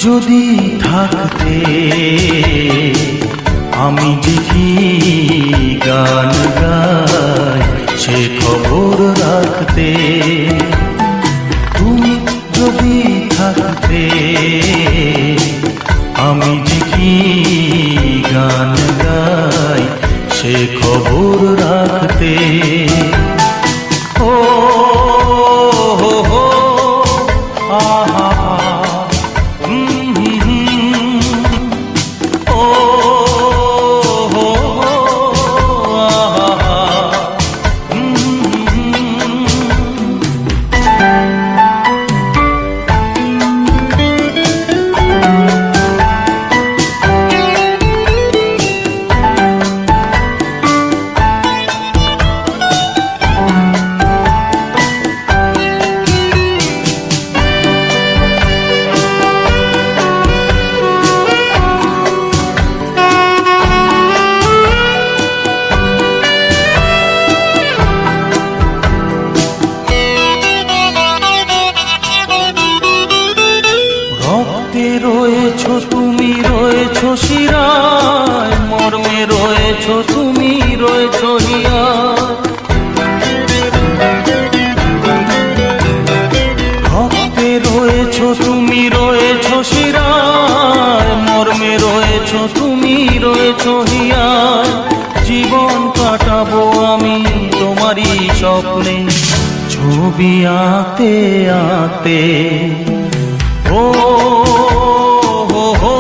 যদি থাকতে আমি যে কি গান গাই সে খবর রাখতে, তুমি যদি থাকতে আমি যে কি গান গাই সে খবর রাখতে। ও হো হো আহা রয়েছো তুমি, রয়েছো শিরায়, মর্মে রয়েছো তুমি, রয়েছো হিয়ায়। ভক্তে রয়েছো তুমি, রয়েছো শিরায়, মর্মে রয়েছো তুমি, রয়েছো হিয়ায়। জীবন কাটাবো আমি তোমারই স্বপ্নে, ছবি আঁকতে আঁকতে। ও হো হো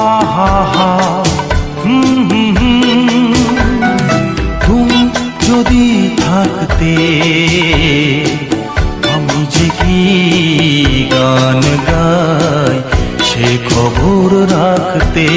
আহা তুমি যদি থাকতে আমি যে কি গান গাই সে খবর রাখতে।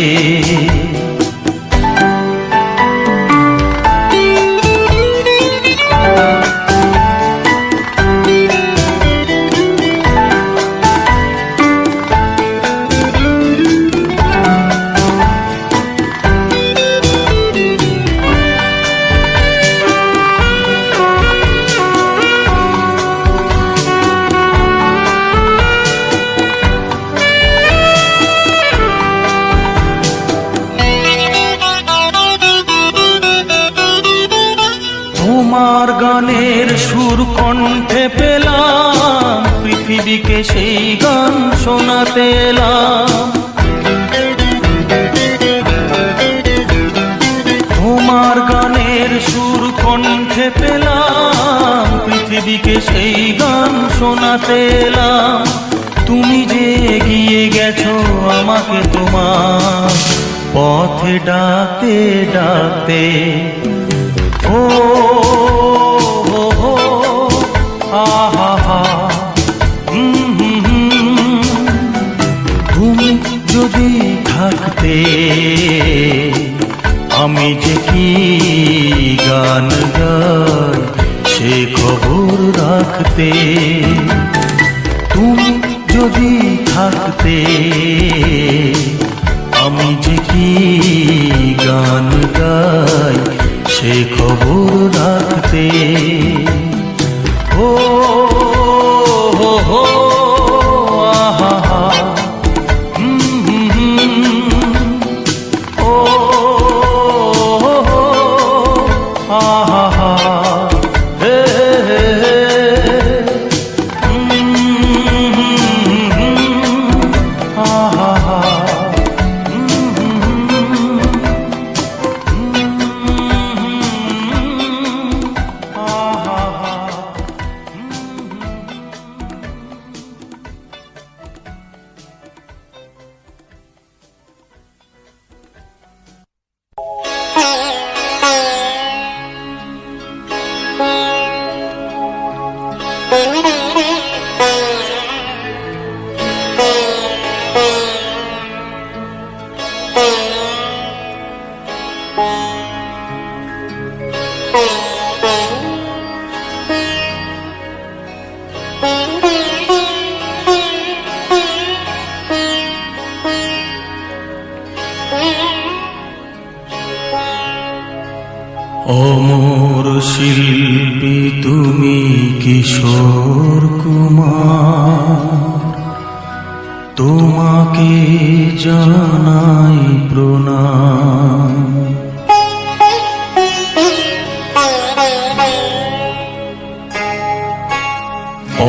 তোমার গানের সুর কণ্ঠে পেলাম, পৃথিবীকে সেই গান শোনাতে এলাম। তোমার গানের সুর কণ্ঠে পেলাম, পৃথিবীকে সেই গান শোনাতে এলাম। তুমি যে এগিয়ে গেছো আমাকে তোমার পথে ডাকতে ডাকতে। ও হো হো আহা তুমি যদি থাকতে আমি যে কি গান গাই সে খবর রাখতে। তুমি যদি থাকতে আমি যে কি গান গাই সে খবর রাখতে। ও হো হো আহা ও হো আহা হে হে আহা অমর শিল্পী তুমি কিশোর কুমার, তুমি জানাই প্রণাম।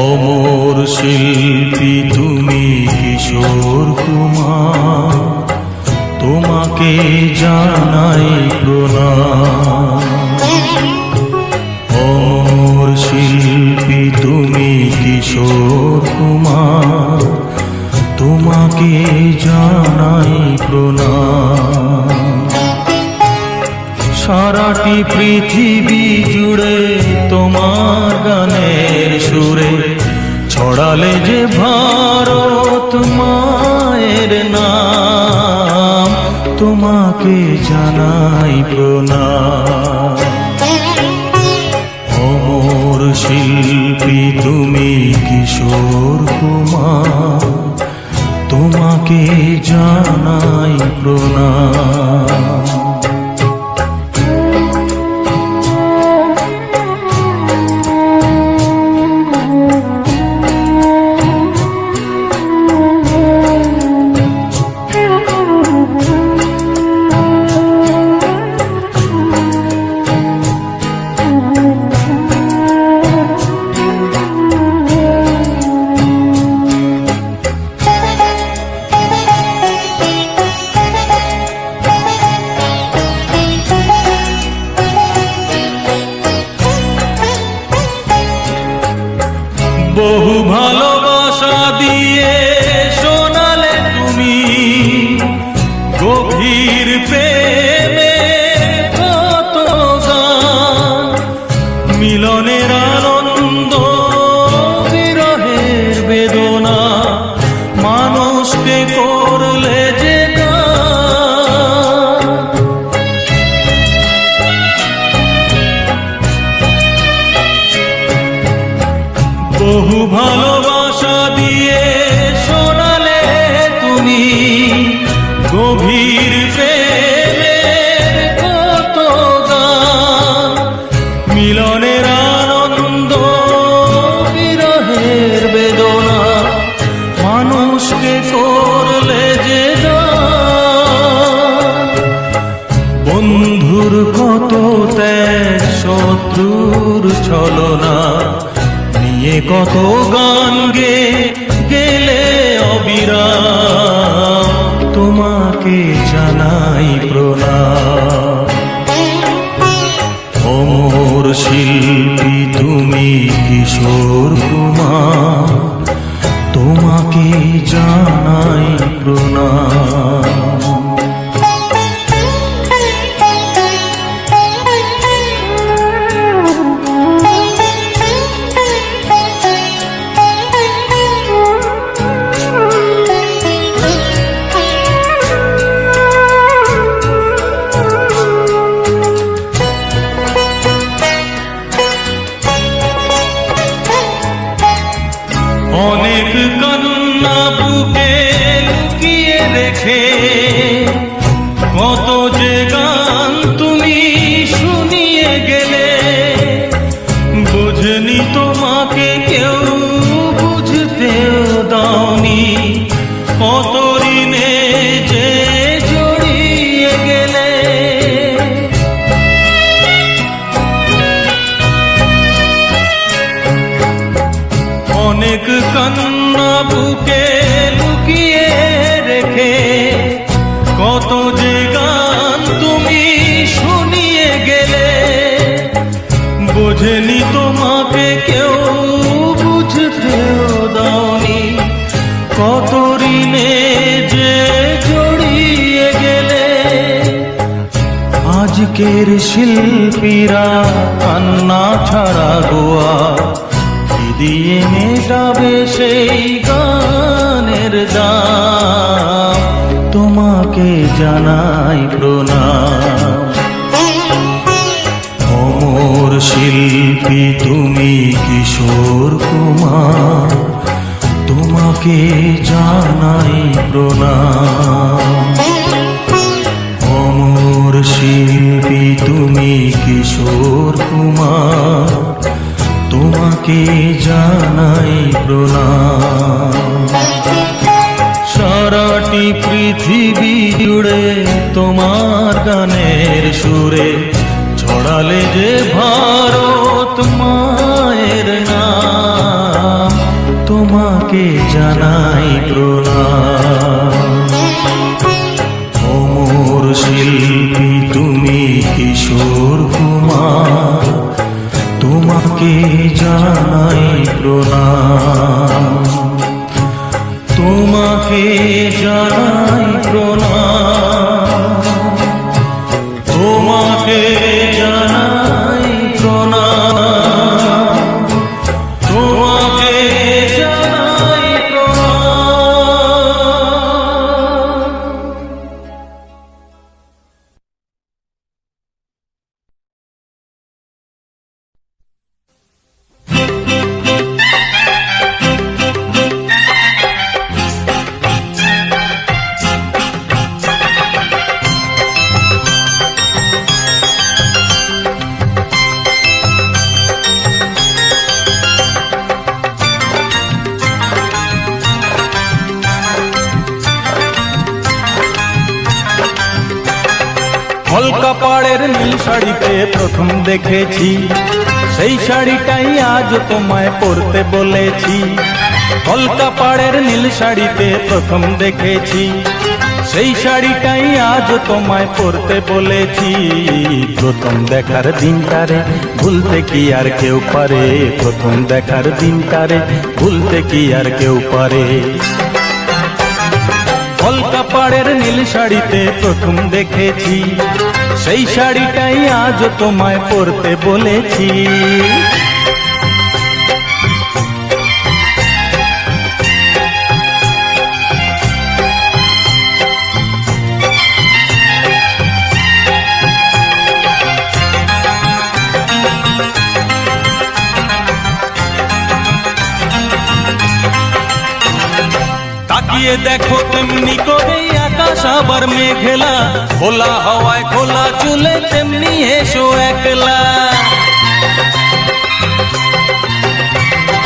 অমর শিল্পী তুমি কিশোর কুমার, তোমাকে জানাই প্রণাম। অমর শিল্পী তুমি কিশোর কুমার, তোমাকে জানাই প্রণাম। সারাটি পৃথিবী জুড়ে তোমার গানের সুরে ছড়ালে যে ভারত মায়ের নাম, তোমাকে জানাই প্রণাম। অমর শিল্পী তুমি কিশোর কুমার, তোমাকে জানাই প্রণাম। বহু ভালোবাসা দিয়ে শোনালে তুমি গভীর প্রেমে কত গান, মিলনের আনন্দ বিরহের বেদনা মানুষকে করলে যে গান। বহু ভালোবাসা দিয়ে শোনালে তুমি গভীর প্রেমে কত গান, মিলনের আনন্দ বিরহের বেদনা মানুষকে করলে যে গান। বন্ধুর কত ত্যাগ শত্রুর ছলনা নিয়ে কত গান গেলে অবিরাম, তোমাকে জানাই প্রণাম। অমর শিল্পী তুমি কিশোর কুমার, তোমাকে জানাই প্রণাম। অনেক কান্না বুকে লুকিয়ে রেখে কত যে গান তুমি শুনিয়ে গেলে, বুঝনি তোমাকে কেউ বুঝতেও দাওনি, কত ঋণে যে জড়িয়ে গেলে। অনেক কান্না বুকে লুকিয়ে রেখে কত যে গান তুমি শুনিয়ে গেলে, বোঝেনি তোমাকে কেউ বুঝতেও দাওনি, কত ঋণে যে জড়িয়ে গেলে। আজকের শিল্পীরা কান্না ছাড়া গোয়া দিয়ে মেটাবে সেই গানের দাম, তোমাকে জানাই প্রণাম। অমর শিল্পী তুমি কিশোর কুমার, তোমাকে জানাই প্রণাম। অমর শিল্পী তুমি কিশোর কুমার, তোমাকে জানাই প্রণাম। সারাটি সারাটি পৃথিবী জুড়ে তোমার গানের সুরে ছড়ালে যে ভারত মায়ের নাম, তোমাকে জানাই প্রণাম। অমর শিল্পী তুমি কিশোর কুমার, তোমাকে জানাই প্রণাম, তোমাকে জানাই প্রণাম, তোমাকে জানাই প্রণাম, তোমাকে জানাই কলকা পাড়ের নীল শাড়িতে প্রথম দেখেছি, সেই শাড়িটাই আজ তোমায় পরতে বলেছি। কলকা পাড়ের নীল শাড়িতে প্রথম দেখেছি, সেই শাড়িটাই আজ তোমায় পরতে বলেছি। প্রথম দেখার দিনটারে ভুলতে কি আর কেউ পারে, প্রথম দেখার দিনটারে ভুলতে কি আর কেউ পারে। কলকা পাড়ের নীল শাড়িতে প্রথম দেখেছি, সেই শাড়িটাই আজ তোমায় পরতে বলেছি। তাকিয়ে দেখো তেমনি করে আকাশ আবার মেঘলা, খোলা হাওয়ায় খোলা চুলে তেমনি এসো একলা।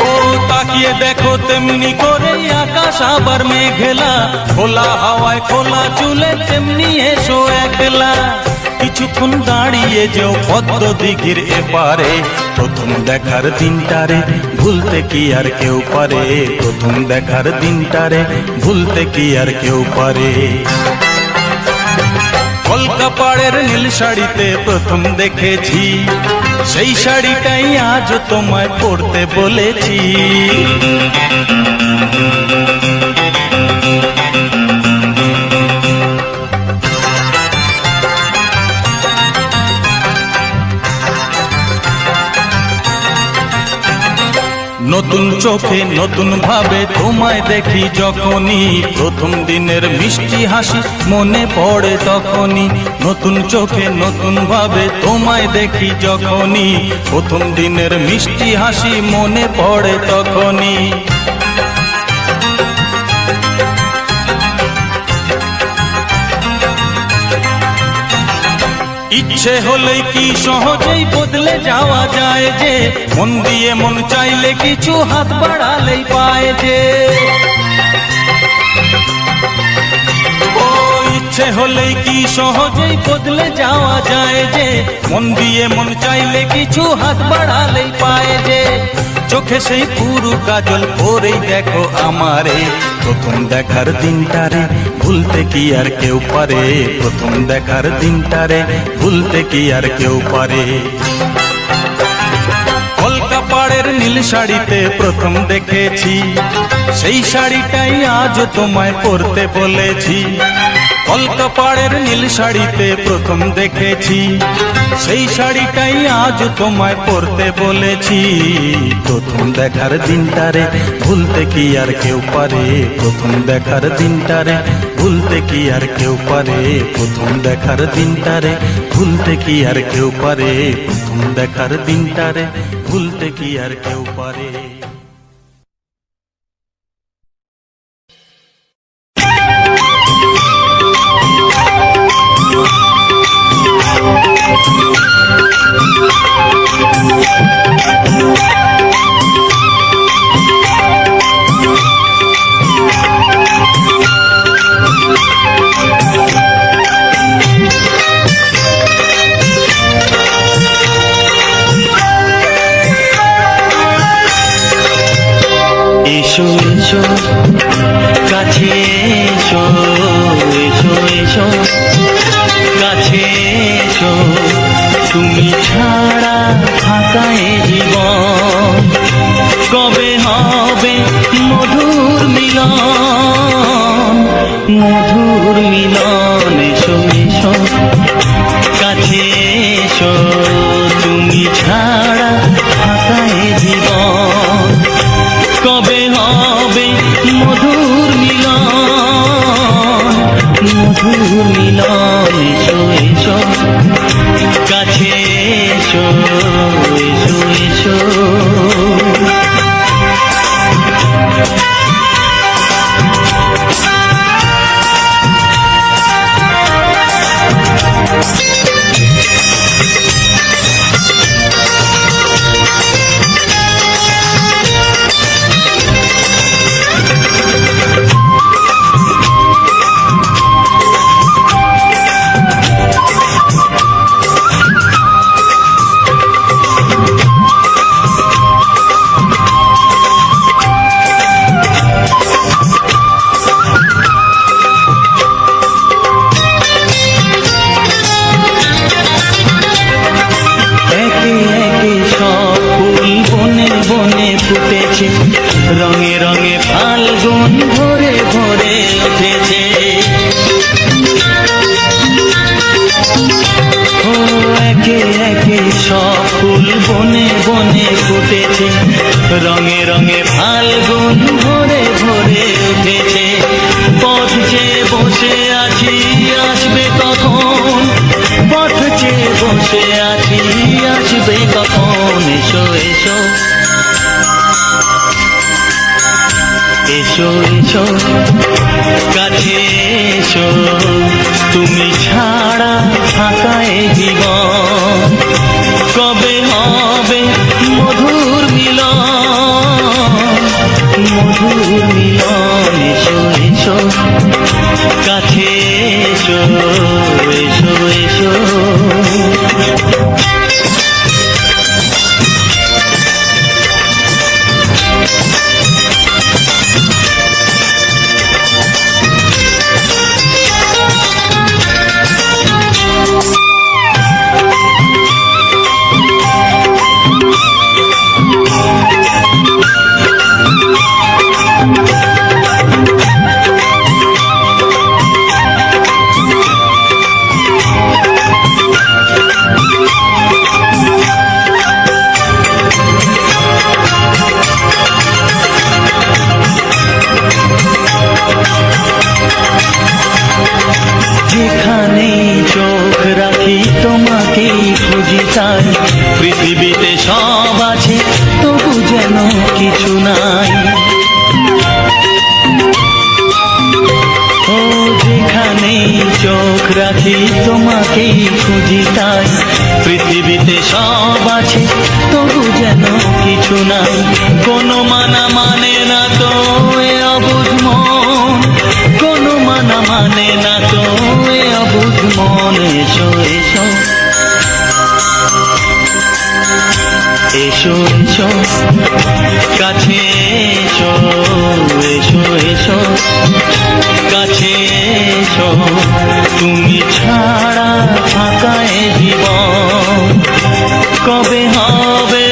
ও তাকিয়ে দেখো তেমনি করে আকাশ আবার মেঘলা, খোলা হাওয়ায় খোলা চুলে তেমনি এসো একলা। কিছুক্ষণ দাঁড়িয়ে যেও পদ্ম দিঘির এপারে, প্রথম দেখার দিনটারে ভুলতে কি আর কেউ পারে, প্রথম দেখার দিনটারে ভুলতে কি আর কেউ পারে। কলকা পাড়ের নীল শাড়িতে প্রথম দেখেছি, সেই শাড়িটাই আজ তোমায় পরতে বলেছি। নতুন চোখে নতুন ভাবে তোমায় দেখি যখনই, প্রথম দিনের মিষ্টি হাসি মনে পড়ে তখনই। নতুন চোখে নতুন ভাবে তোমায় দেখি যখনই, প্রথম দিনের মিষ্টি হাসি মনে পড়ে তখনই। ইচ্ছে হলে কি সহজেই বদলে যাওয়া যায় যে, মন দিয়ে মন চাইলে কিছু হাত বাড়ালেই পায় যে। ও ইচ্ছে হলে কি সহজেই বদলে যাওয়া যায় যে, মন দিয়ে মন চাইলে কিছু হাত বাড়ালেই পায় যে। চোখে সেই পুরু কাজল পরেই দেখো আমারে, প্রথম দেখার দিনটারে ভুলতে কি আর কেউ পারে, প্রথম দেখার দিনটারে ভুলতে কি আর কেউ পারে। কলকা পাড়ের নীল শাড়িতে প্রথম দেখেছি, সেই শাড়িটাই আজ তোমায় পরতে বলেছি। কলকা পাড়ের নীল শাড়িতে প্রথম দেখেছি, সেই শাড়িটাই আজ তোমায় পরতে বলেছি। প্রথম দেখার দিনটারে ভুলতে কি আর কেউ পারে, প্রথম দেখার দিনটারে ভুলতে কি আর কেউ পারে, প্রথম দেখার দিনটারে ভুলতে কি আর কেউ পারে, প্রথম দেখার দিনটারে ভুলতে কি আর কেউ পারে। এসো এসো কাছে এসো এসো এসো কাছে এসো তুমি ছাড়া ফাঁকা এ জীবন কবে হবে মধুর মিলন মধুর মিলন এসো এসো কাছে এসো তুমি ছাড়া ফাঁকা এ জীবন কবে হবে মধুর মিলন মধুর মিলন এসো এসো কাছে এসো এসো এসো রঙে রঙে ফাল্গুন ভরে ভরে উঠেছে ও একে একে সব ফুল বনে বনে ফুটেছে রঙে রঙে ফাল্গুন ভরে ভরে উঠেছে পথ চেয়ে বসে আছি আসবে কখন পথ চেয়ে বসে আছি আসবে কখন এসো এসো এসো এসো কাছে এসো তুমি ছাড়া ফাঁকা এ জীবন কবে হবে মধুর মিলন মধুর মিলন এসো এসো কাছে এসো এসো এসো চাই পৃথিবীতে সব আছে তবু যেন কিছু নাই ও যেখানে চোখ রাখি তোমাকেই খুঁজি তাই পৃথিবীতে সব আছে তবু যেন কিছু নাই কোনো মানা মানে না তো এ অবুঝ মন কোনো মানা মানে না তো এ অবুঝ মন এসো এসো এসো এসো কাছে এসো এসো এসো কাছে এসো তুমি ছাড়া ফাঁকা এ জীবন কবে হবে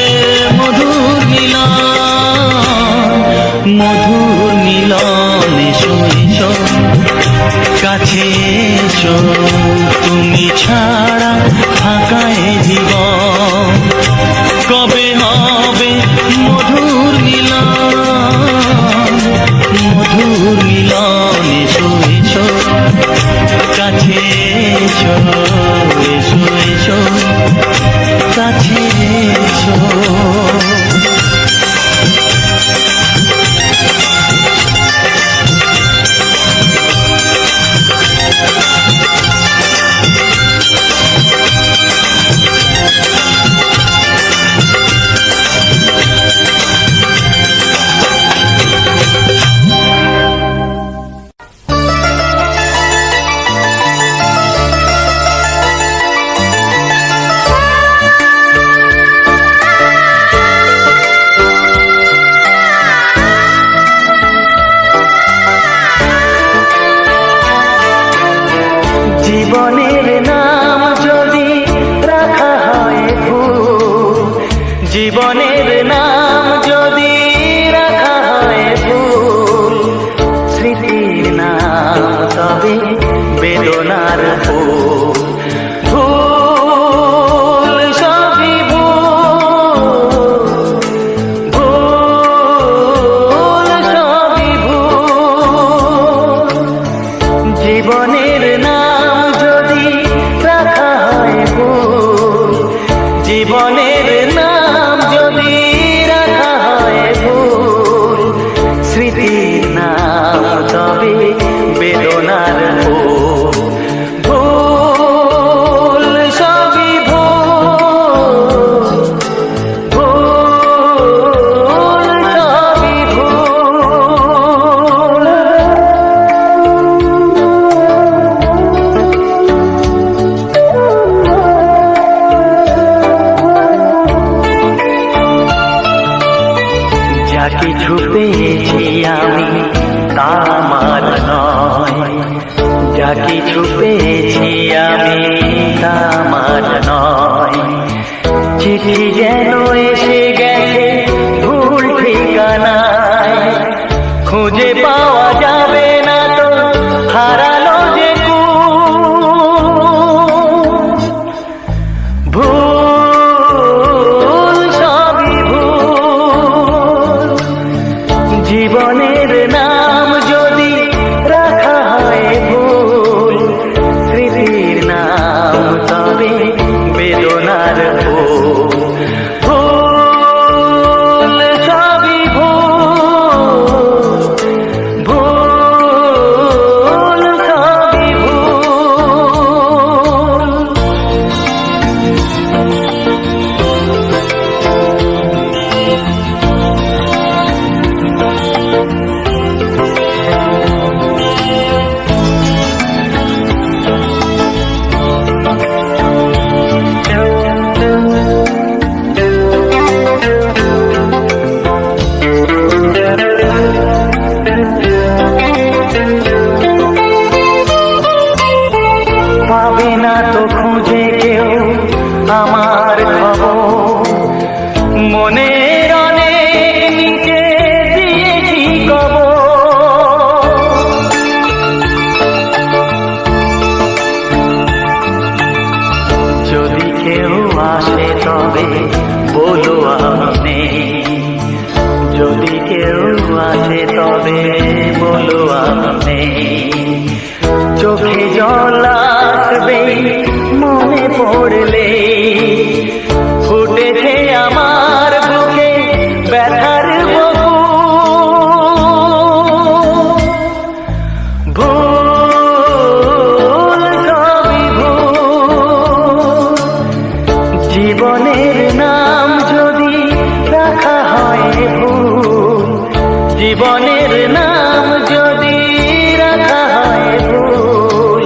মধুর মিলন মধুর মিলন এসো এসো কাছে এসো তুমি ছাড়া ফাঁকা এ জীবন কবে হবে মধুর মিলন মধুর মিলন এসো এসো কাছে এসো এসো এসো কাছে এসো জীবনের নাম যদি রাখা হয় ভুল, জীবনের নাম যদি রাখা হয় ভুল, স্মৃতির নাম তবে বেদনার ফুল। ভুল সবই ভুল, ভুল সবই ভুল, জীবনের নাম যদি রাখা হয় ভুল, জীবনের নাম যদি রাখা হয় ভুল, স্মৃতির নাম তবে বেদনার ফুল। ভুল সবই ভুল, ভুল সবই ভুল। যা কিছু পেয়েছি আমি তা আমার নয়, যা কিছু পেয়েছি আমি তা আমার নয়, চিঠি যেন এসে গেছে ভুল ঠিকানায়, খুঁজে পাওয়া যাবে না তো হারালো যে কুল। ভুল সবই ভুল, জীবনের নাম যদি রাখা হয় ভুল, স্মৃতির নাম তবে বেদনার ফুল। ভুল সবই ভুল, ভুল সবই ভুল। পাবে না তো খুঁজে কেউ আমার খবর, মনের অনেক নিচে দিয়েছি কবর। যদি কেউ আসে তবে বলো আমি, যদি কেউ আসে তবে বলো আমি, চোখে জল আসবে মনে পড়লে, ফুটেছে আমার বুকে ব্যথার বকুল। ভুল সবই ভুল, জীবনের নাম যদি রাখা হয় ভুল, জীবনের নাম যদি রাখা হয় ভুল,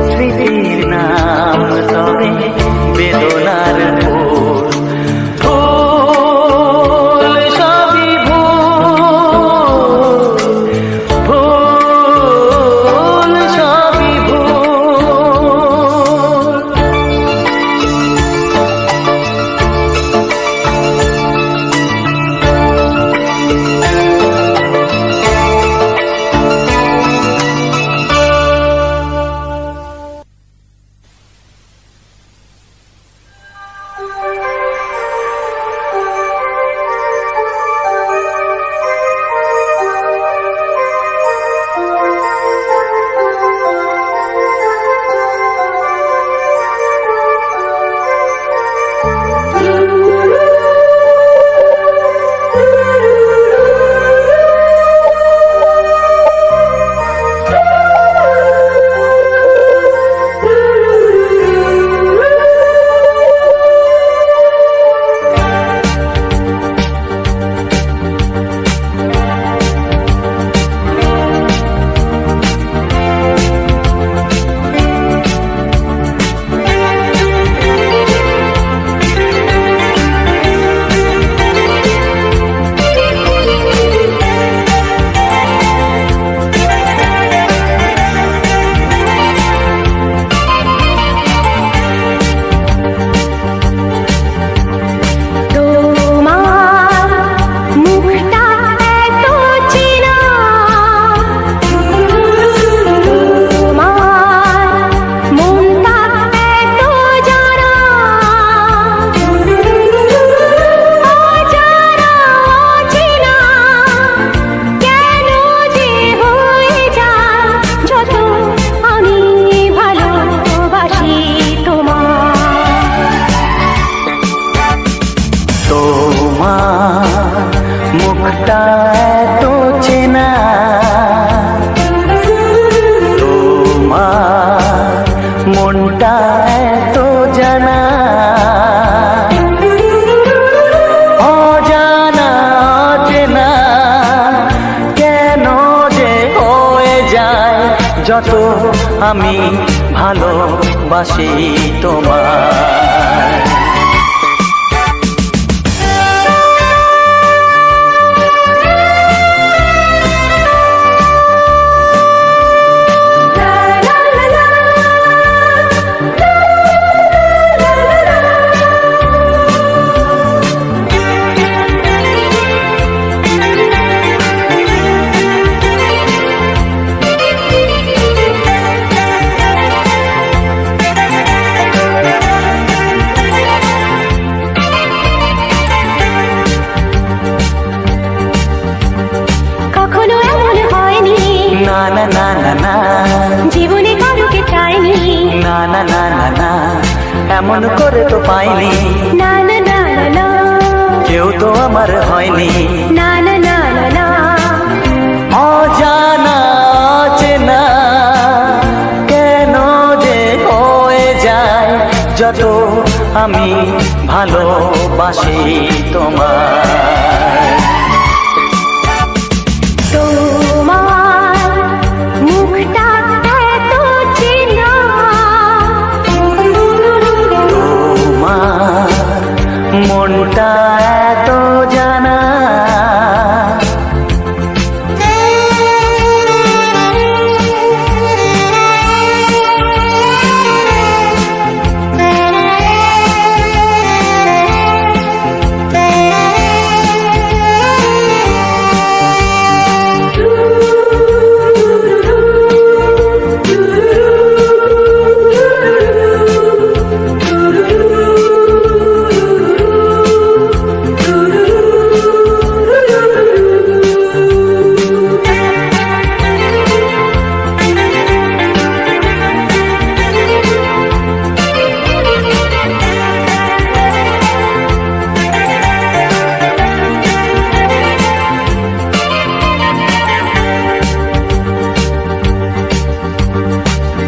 স্মৃতির নাম তবে বেদনার ফুল। ভুল সবই ভুল, ভুল সবই ভুল। যত আমি ভালোবাসি তোমায়। জীবনে কারোকে চাইনি, না না না না না, এমন করে তো পাইনি, না না না না না, কেউ তো আমার হয়নি, না না না না না, অজানা চেনা কেন যে হয়ে যায় যত আমি ভালোবাসি তোমায়। তোমার মুখটা এত চেনা, তোমার মনটা এত জানা,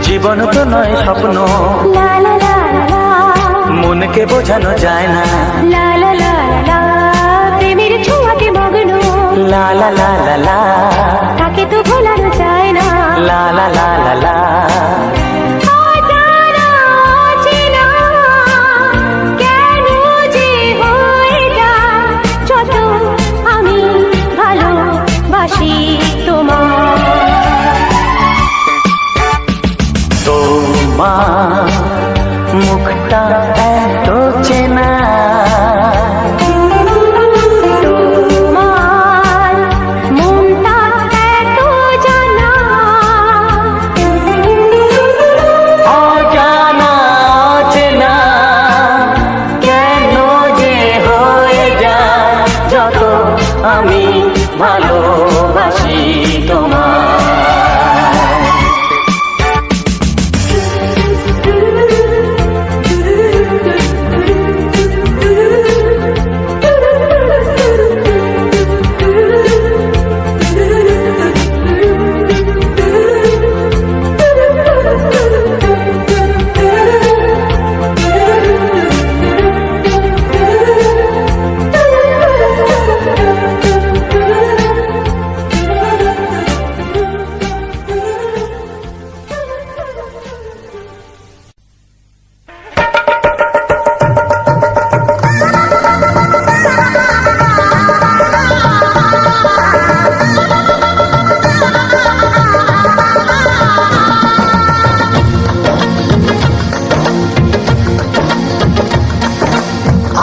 জীবন তো নয় স্বপ্ন, লা লা লা লা, মনকে বোঝানো যায় না, লা লা লা লা, প্রেমের ছোঁয়াতে মগ্ন, লা লা লা লা লা, তাকে তো ভোলানো যায় না, লা লা লা লা লা, অজানা চেনা কেন যে হয়ে যায় যত আমি ভালোবাসি তোমায়। তোমার মুখটা এত চেনা, তোমার মনটা এত জানা, অজানা চেনা কেন যে হয়ে যায় যত আমি ভালোবাসি তোমায়।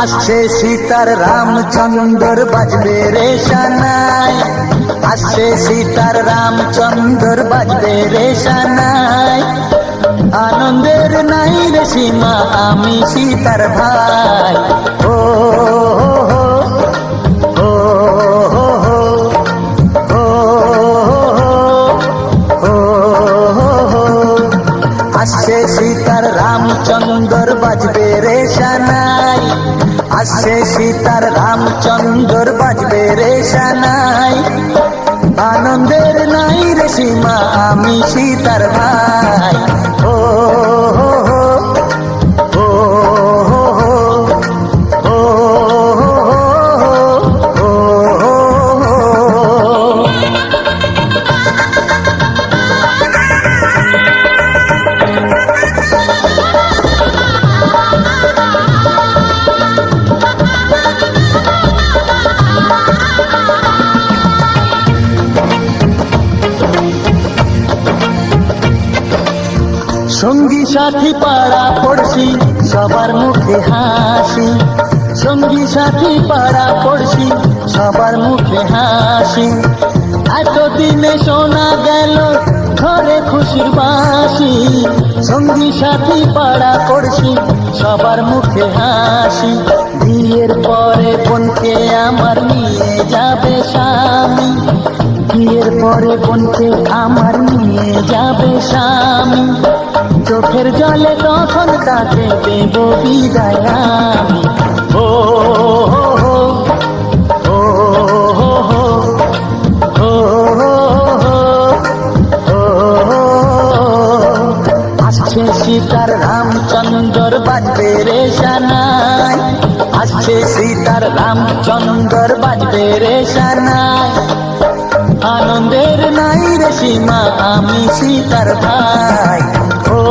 আসছে সীতার রামচন্দ্র বাজবে রে সানাই, আসছে সীতার রামচন্দ্র বাজবে রে সানাই, আনন্দের নাই রে সীমা আমি সীতার ভাই, ও ও ও ও আসছে সীতার রামচন্দ্র বাজবে রে সানাই, আসছে সীতার রামচন্দ্র বাজবে রে সানাই, আনন্দের নাই রে সীমা আমি সীতার ভাই, ও ও ও ও সঙ্গী সাথী পাড়া পড়শি সবার মুখে হাসি, সঙ্গী সাথী পাড়া পড়শি সবার মুখে হাসি। এতদিনে শোনা গেল ঘরে খুশির বাসি, সঙ্গী সাথী পাড়া পড়শি সবার মুখে হাসি। বিয়ের পরে বোনকে আমার নিয়ে যাবে স্বামী, বিয়ের পরে বোনকে আমার নিয়ে যাবে স্বামী। চোখের জলে তখন তাকে দেব বিদায় আমি। ও আসছে সীতার রামচন্দ্র বাজবে রে সানাই, আসছে সীতার রামচন্দ্র বাজবে রে সানাই। আনন্দের নাই রে সীমা আমি সীতার ভাই। ও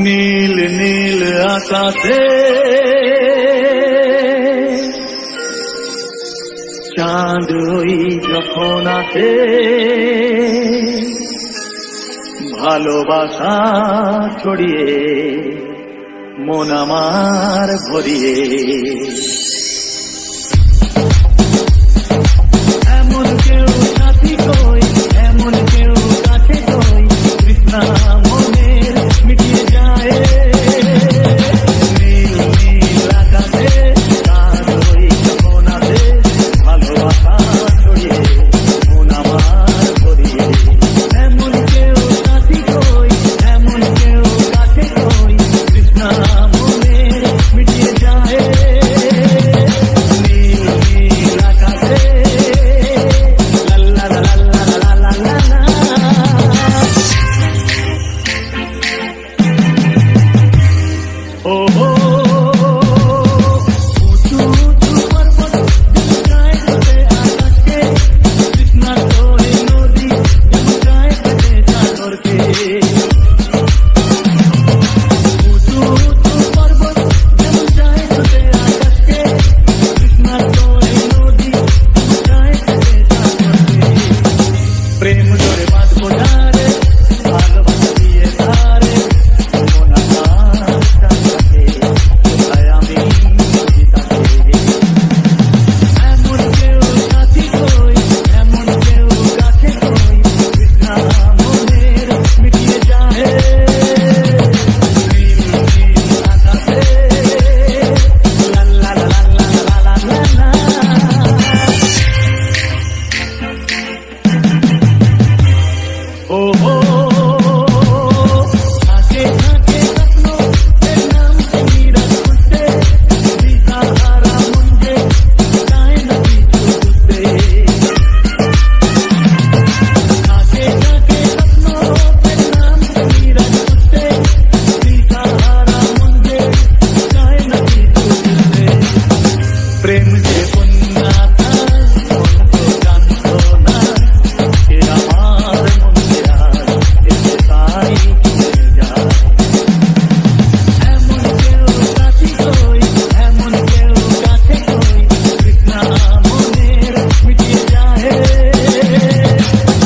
নীল নীল আকাশে চাঁদ ওই যখন আসে, ভালোবাসা ছড়িয়ে মন আমার ভরিয়ে। এমন কেউ সাথী কই, এমন কেউ কাছে কই, কৃষ্ণা মনের মিটিয়ে যায়। নীল নীল আকাশে চাঁদ ওই যখন আসে, ভালোবাসা ছড়িয়ে মন আমার ভরিয়ে। এমন কেউ সাথী কই, এমন কেউ কাছে কই, কৃষ্ণা মনের মিটিয়ে যায়। নীল নীল আকাশে লা লা লা লা লা লা লা লা। ও হো উঁচু উঁচু পর্বত যায় তোরে আকাশকে, কৃষ্ণা তোরে নদী যায় তোরে সাগরকে। উঁচু উঁচু পর্বত যায় তোরে আকাশকে, কৃষ্ণা তোরে নদী যায় তোরে সাগরকে। প্রেম ধরে বাঁধবো ধারে, ভালোবাসা দিয়ে ধারে, মন আমার কাছে কোথায় আমি খুঁজি তাকে। এমন কেউ সাথী কই, এমন কেউ কাছে কই, কৃষ্ণা মনের মিটিয়ে যায়। নীল নীল আকাশে লা লা লা লা লা লা লা লা। ও হো থাকে থাকে স্বপ্ন এর নাম সে মিরাজ করতে, দিশাহারা মন যে চায় না কিছু বুঝতে। থাকে থাকে স্বপ্ন এর নাম সে মিরাজ করতে, দিশাহারা মন যে চায় না কিছু বুঝতে। প্রেম যে বন্যা তার মন তো জানতো না, এ আমার মন যে আজ এসে তাই চলে যায়। এমন কেউ সাথী কই, এমন কেউ কাছে কই, কৃষ্ণা মনের মিটিয়ে যায়।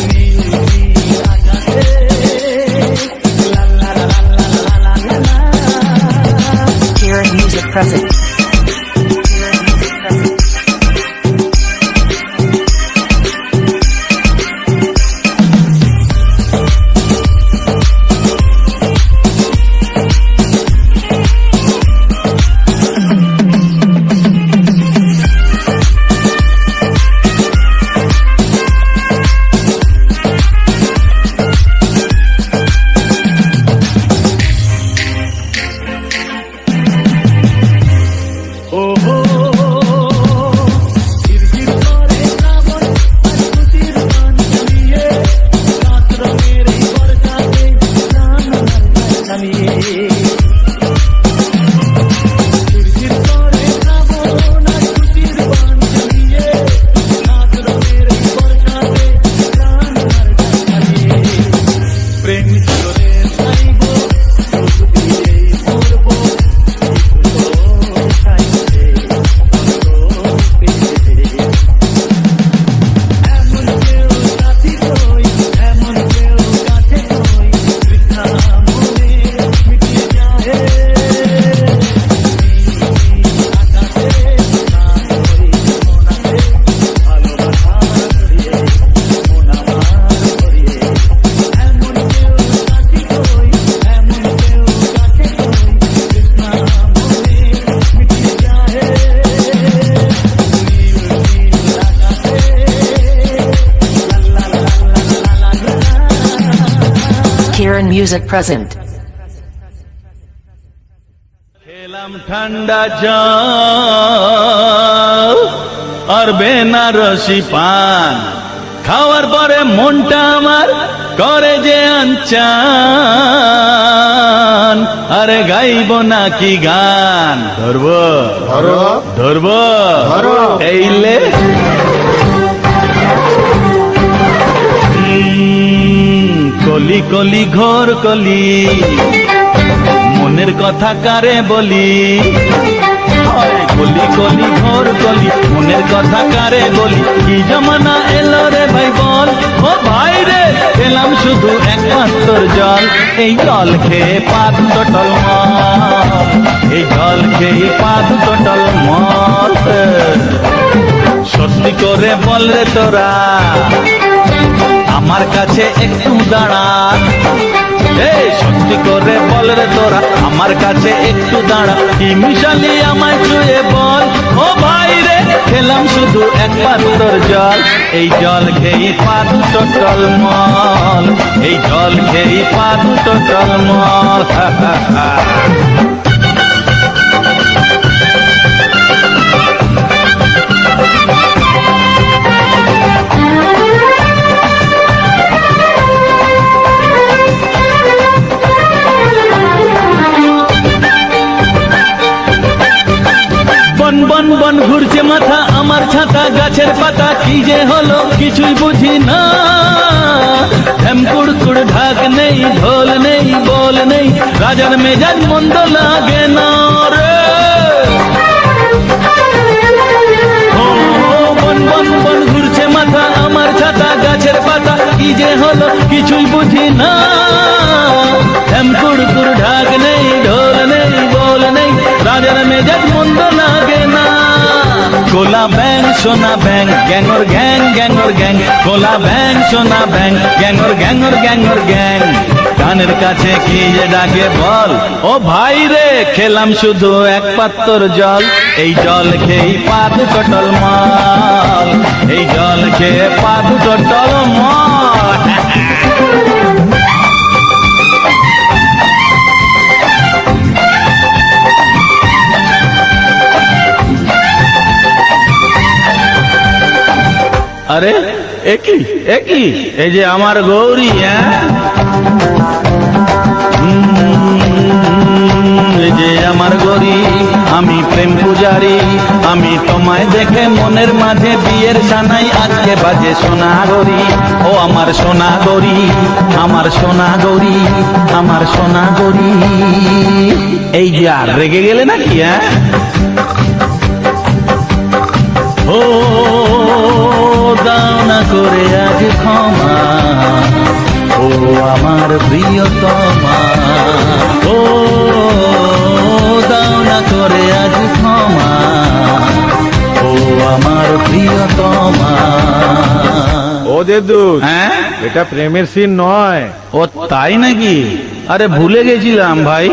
নীল নীল আকাশে লা লা লা লা লা লা লা লা। Hearing music present. Music present. খেলাম ঠান্ডা জল আর বেনারসি পান, খাওয়ার পরে মনটা আমার করে যে আনচান। আরে গাইব নাকি গান? ধরবো ধরবো এইলে কলি কলি ঘোর কলি, মনের কথা কারে বলি? কলি কলি ঘোর কলি, মনের কথা কারে বলি? কি জমানা এলো রে ভাই বল, ও ভাই রে পেলাম শুধু একমাত্র জল। এই জল খেয়ে পাত টল মল, এই জল খেয়ে পাত টল মল। সত্যি করে বল রে তোরা, আমার কাছে একটু দাঁড়া। এই সত্যি করে বল রে তোরা, আমার কাছে একটু দাঁড়া। কি মিশালি আমায় ছুঁয়ে বল, ও ভাই রে খেলাম শুধু এক পাত্র জল। এই জল খেয়ে পা দুটো টলমল, এই জল খেয়ে পা দুটো টলমল। বন বন বন ঘুরছে মাথা আমার ছাতা, গাছের পাতা কি যে হলো কিছুই বুঝি না। কুড়কুড় ঢাক নেই, ঢোল নেই, বল নেই, রাজার মেজাজ মন্দ লাগে না রে। বন বন বন ঘুরছে মাথা আমার ছাতা, গাছের পাতা কি যে হলো কিছুই বুঝি না। কুড়কুড় ঢাক নেই, ঢোল নেই, বল নেই, রাজার মেজাজ মন্দ লাগে না। গোলা ব্যাং সোনা ব্যাং, গ্যাংর গ্যাং গ্যাংর গ্যাং, গোলা ব্যাং সোনা ব্যাং, গ্যাংর গ্যাংর গ্যাংর গ্যাং। গানের কাছে কি যে ডাকে বল, ও ভাই রে খেলাম শুধু এক পাত্র জল। এই জল খেয়ে পা দুটো টলমল, এই জল খেয়ে পা দুটো টলমল। আরে একই একই, এই যে আমার গৌরী, এই যে আমার গৌরী, আমি প্রেম পূজারি। আমি তোমায় দেখে মনের মাঝে বিয়ের সানাই আজকে বাজে সোনা গৌরী। ও আমার সোনা গৌরী, আমার সোনা গৌরী, আমার সোনা গৌরী। এই যে আর রেগে গেলে নাকি? ও দাও না করে আজ ক্ষমা, ও আমার প্রিয়তমা। ও দাও না করে আজ ক্ষমা, ও আমার প্রিয়তমা। ও দেদু, হ্যাঁ এটা প্রেমের সিন নয়। ও তাই নাকি? আরে ভুলে গেছিলাম ভাই।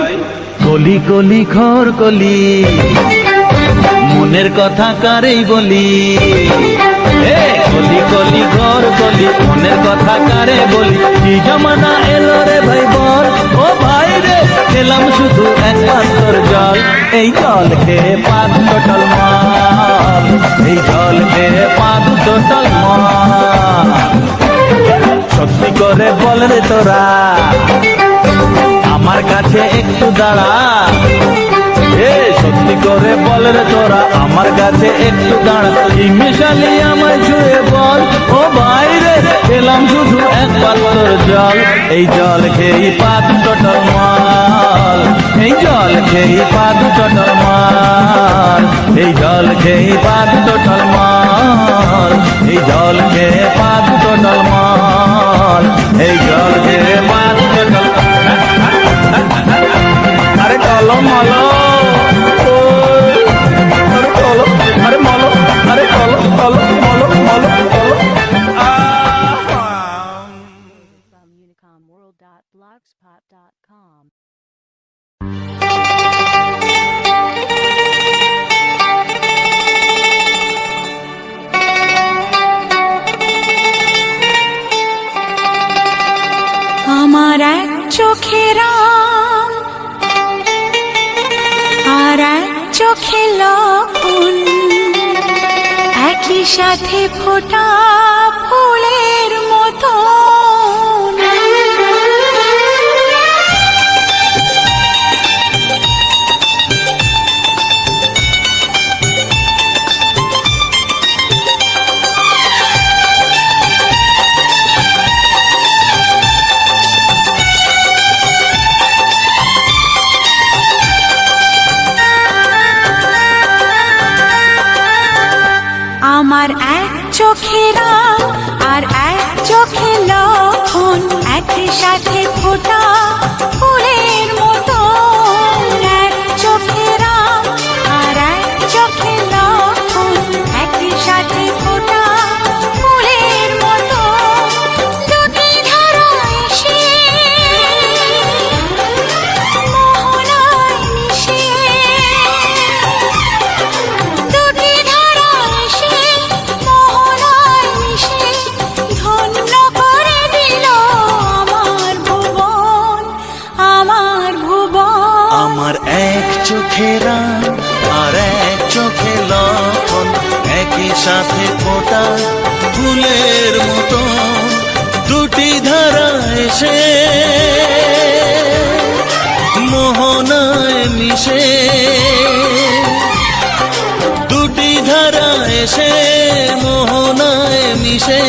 কলি কলি ঘর কলি, মনের কথা কারেই বলি। কলি কলি ঘর কলি, মনের কথা কারে বলি? কি জমানা এলো রে ভাই বল, ও ভাই রে খেলাম শুধু এক পাত্র জল। এই জল খেয়ে পা দুটো টলমল, এই জল খেয়ে পা দুটো টলমল। সত্যি করে বল রে তোরা, আমার কাছে একটু দাঁড়া। সত্যি করে বল রে তোরা, আমার কাছে একটু দাঁড়া। কি মিশালি আমায় ছুঁয়ে বল, ও ভাই রে খেলাম শুধু এক পাত্র জল। এই জল খেয়ে পা দুটো টলমল, এই জল খেয়ে পা দুটো টলমল, এই জল খেয়ে পা দুটো টলমল, এই জল খেয়ে পা দুটো টলমল, এই জল খেয়ে পা দুটো টলমল। আরে টলমল, আরে মলো, আরে চলো চলো মলো মলো চলো। From unicomworld.blogspot.com. আমার এক চোখে চোখে লবণ, একই সাথে ফোটা ফুলের মতো। আমার এক চোখে রাম আর এক চোখে লক্ষণ, একই সাথে ফোটা ফুলের মতো। এক চোখে রাম আর এক চোখে লক্ষণ, একই সাথে ফোটা ফুলের মতো। দুটি ধারা এসে মোহনায় মিশে, দুটি ধারা এসে মোহনায় মিশে ধন্য করে দিল আমার ভুবন, আমার ভুবন। আমার এক চোখে রাম আর এক চোখে লক্ষণ, একই সাথে ফোটা ফুলের মতো। দুটি ধারা এসে মোহনায় মিশে, দুটি ধারা এসে মোহনায় মিশে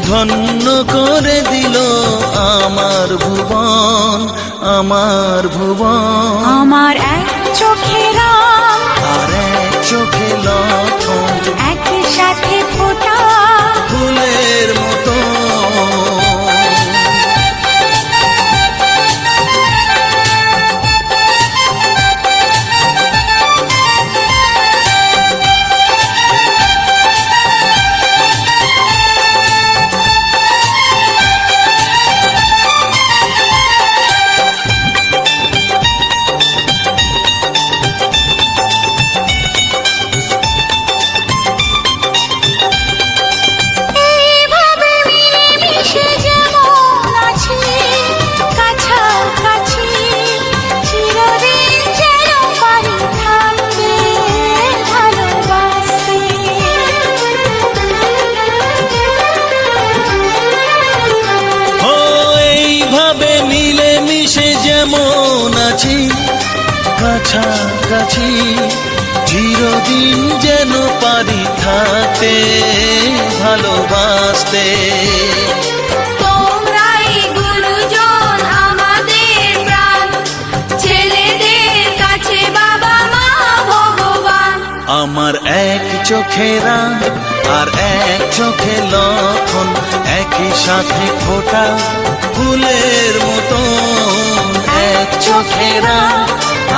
ধন্য করে দিল আমার ভুবন, আমার ভুবন। আমার এক চোখে রাম আর এক চোখে লক্ষণ, একই সাথে ফোটা ফুলের মতো। এইভাবে মিলেমিশে যেমন আছি কাছাকাছি, চিরদিন যেন পারি থাকতে ভালোবাসতে। ও এইভাবে মিলে মিশে যেমন আছি কাছাকাছি, চিরদিন যেন পারি থাকতে ভালোবাসতে। তোমরাই গুরুজন আমাদের প্রাণ, ছেলেদের কাছে বাবা মা ভগবান। আমার এক চোখে রাম আর এক চোখে লক্ষণ, একই সাথে ফোটা ফুলের মতো। এক চোখে রাম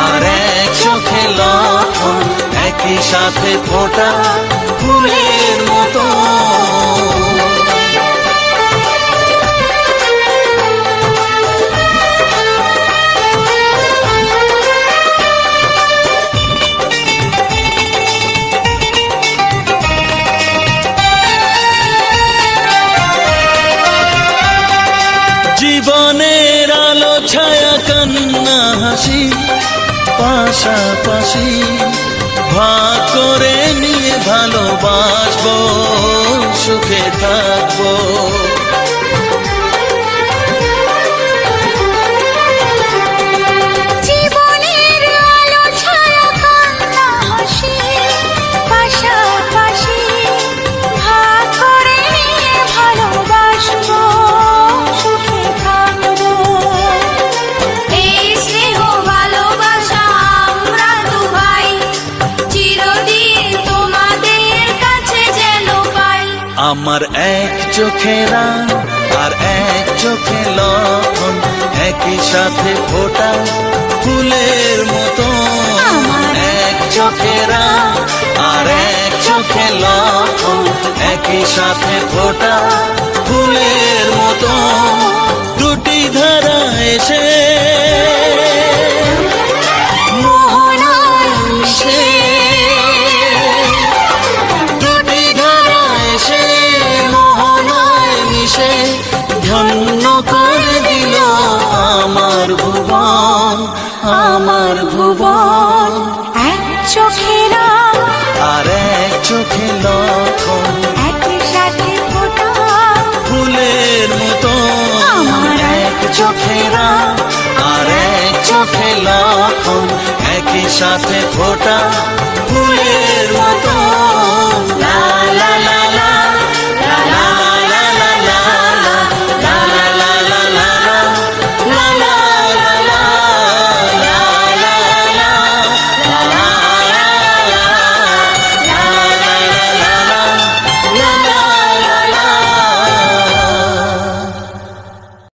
আর এক চোখে লক্ষণ, একই সাথে ফোটা ফুলের মতো। জীবনের আলো ছায়া কান্না হাসি পাশাপাশি ভাগ করে নিয়ে ভালোবাসবো, সুখে থাকবো। জীবনের আলো ছায়া কান্না হাসি পাশাপাশি ভাগ করে নিয়ে ভালোবাসবো, সুখে থাকবো। এই স্নেহ ভালোবাসা আমরা দু ভাই, চিরদিন তোমাদের কাছে যেন পাই। আমার এক চোখে রাম আর এক চোখে লক্ষণ, একই সাথে ফোটা ফুলের মতো। এক চোখে রাম আর এক চোখে লক্ষণ, একই সাথে ফোটা ফুলের মতো। দুটি ধারা এসে মোহনায় মিশে, দুটি ধারা এসে মোহনায় মিশে ধন্য করে দিল আমার ভুবন, আমার ভুবন। এক চোখে লক্ষণ একই সাথে ফোটা ফুলের মতো